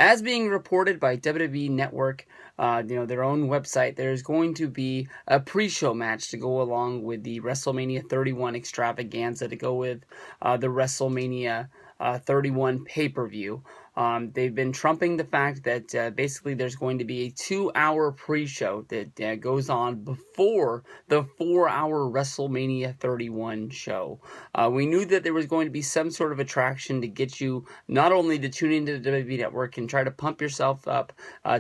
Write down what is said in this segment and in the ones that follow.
As being reported by WWE Network, their own website, there's going to be a pre-show match to go along with the WrestleMania 31 extravaganza, to go with the WrestleMania 31 pay-per-view. They've been trumping the fact that basically there's going to be a 2-hour pre-show that goes on before the 4-hour WrestleMania 31 show. We knew that there was going to be some sort of attraction to get you not only to tune into the WWE Network and try to pump yourself up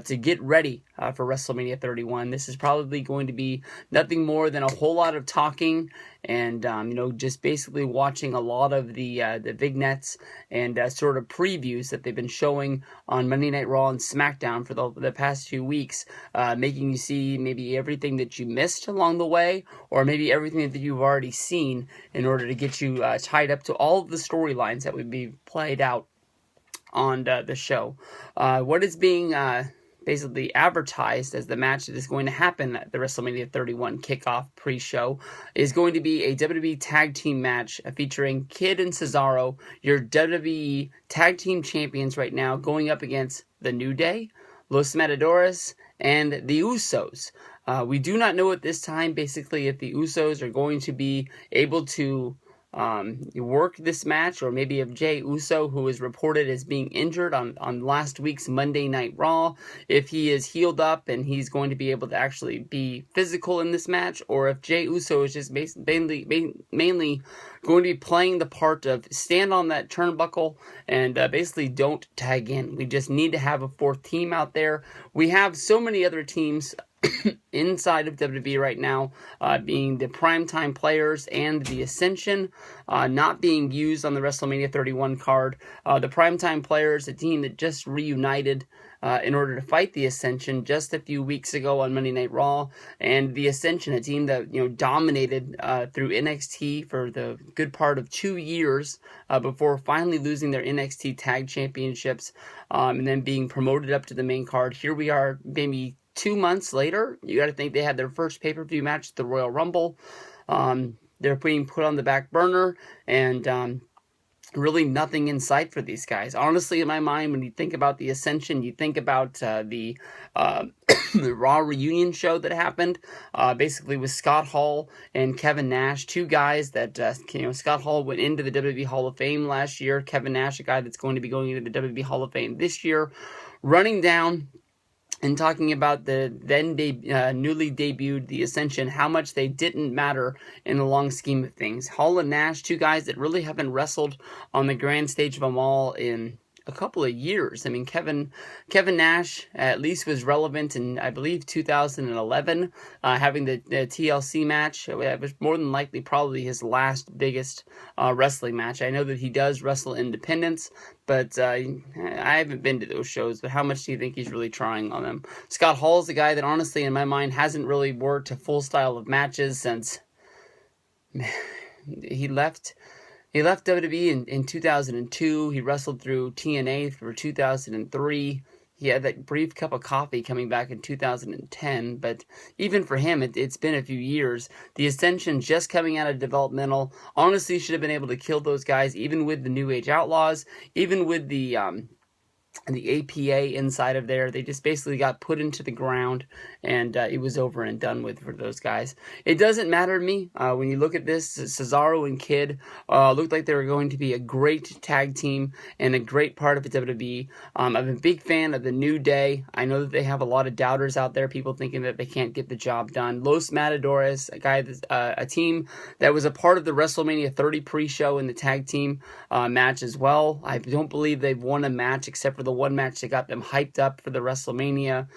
to get ready for WrestleMania 31. This is probably going to be nothing more than a whole lot of talking and just basically watching a lot of the vignettes and sort of previews that they've been showing on Monday Night Raw and SmackDown for the past few weeks, making you see maybe everything that you missed along the way, or maybe everything that you've already seen, in order to get you tied up to all of the storylines that would be played out on the show. What is being basically advertised as the match that is going to happen at the WrestleMania 31 kickoff pre-show is going to be a WWE Tag Team match featuring Kid and Cesaro, your WWE Tag Team Champions right now, going up against The New Day, Los Matadores, and The Usos. We do not know at this time, basically, if the Usos are going to be able to work this match, or maybe if Jey Uso, who is reported as being injured on last week's Monday Night Raw, if he is healed up and he's going to be able to actually be physical in this match, or if Jey Uso is just mainly going to be playing the part of stand on that turnbuckle and basically don't tag in. We just need to have a fourth team out there. We have so many other teams inside of WWE right now, being the Primetime Players and the Ascension, not being used on the WrestleMania 31 card. The Primetime Players, a team that just reunited in order to fight the Ascension just a few weeks ago on Monday Night Raw, and the Ascension, a team that dominated through NXT for the good part of 2 years before finally losing their NXT Tag Championships and then being promoted up to the main card. Here we are, maybe 2 months later. You got to think they had their first pay-per-view match at the Royal Rumble. They're being put on the back burner, and really nothing in sight for these guys. Honestly, in my mind, when you think about the Ascension, you think about the the Raw reunion show that happened, basically with Scott Hall and Kevin Nash, two guys that, Scott Hall went into the WWE Hall of Fame last year. Kevin Nash, a guy that's going to be going into the WWE Hall of Fame this year, running down and talking about the then newly debuted The Ascension, how much they didn't matter in the long scheme of things. Hall and Nash, two guys that really haven't wrestled on the grand stage of them all in a couple of years. I mean, Kevin Nash at least was relevant in, I believe, 2011, having the TLC match. It was more than likely probably his last biggest wrestling match. I know that he does wrestle independents, but I haven't been to those shows. But how much do you think he's really trying on them? Scott Hall is the guy that, honestly, in my mind, hasn't really worked a full style of matches since he left. He left WWE in 2002. He wrestled through TNA for 2003. He had that brief cup of coffee coming back in 2010. But even for him, it's been a few years. The Ascension just coming out of developmental. Honestly, should have been able to kill those guys, even with the New Age Outlaws, even with the APA inside of there. They just basically got put into the ground, and it was over and done with for those guys. It doesn't matter to me. When you look at this, Cesaro and Kid looked like they were going to be a great tag team and a great part of the WWE. I'm a big fan of the New Day. I know that they have a lot of doubters out there, people thinking that they can't get the job done. Los Matadores, a team that was a part of the WrestleMania 30 pre-show in the tag team match as well. I don't believe they've won a match except for the one match that got them hyped up for the WrestleMania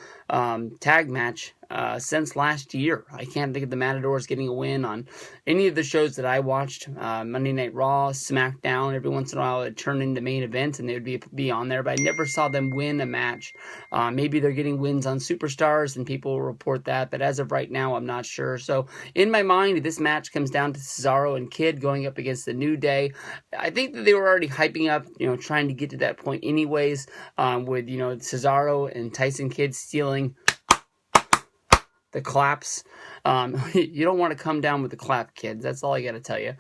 tag match since last year. I can't think of the Matadors getting a win on any of the shows that I watched. Monday Night Raw, SmackDown, every once in a while it turned into main events and they would be on there, but I never saw them win a match. Maybe they're getting wins on Superstars and people will report that, but as of right now, I'm not sure. So in my mind, this match comes down to Cesaro and Kid going up against the New Day. I think that they were already hyping up, trying to get to that point anyways, with, Cesaro and Tyson Kidd stealing the claps. You don't want to come down with the clap, kids. That's all I got to tell you.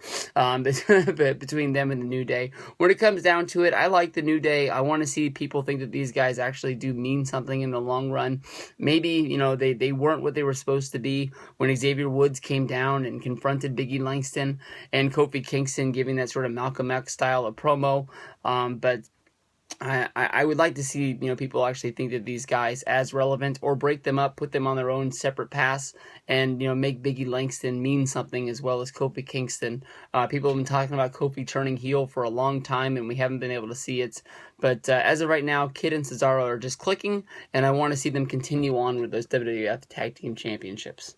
Between them and the New Day, when it comes down to it, I like the New Day. I want to see people think that these guys actually do mean something in the long run. Maybe they weren't what they were supposed to be when Xavier Woods came down and confronted Biggie Langston and Kofi Kingston, giving that sort of Malcolm X style of promo. But I would like to see people actually think that these guys as relevant, or break them up, put them on their own separate paths, and make Biggie Langston mean something as well as Kofi Kingston. People have been talking about Kofi turning heel for a long time, and we haven't been able to see it. But as of right now, Kid and Cesaro are just clicking, and I want to see them continue on with those WWF Tag Team Championships.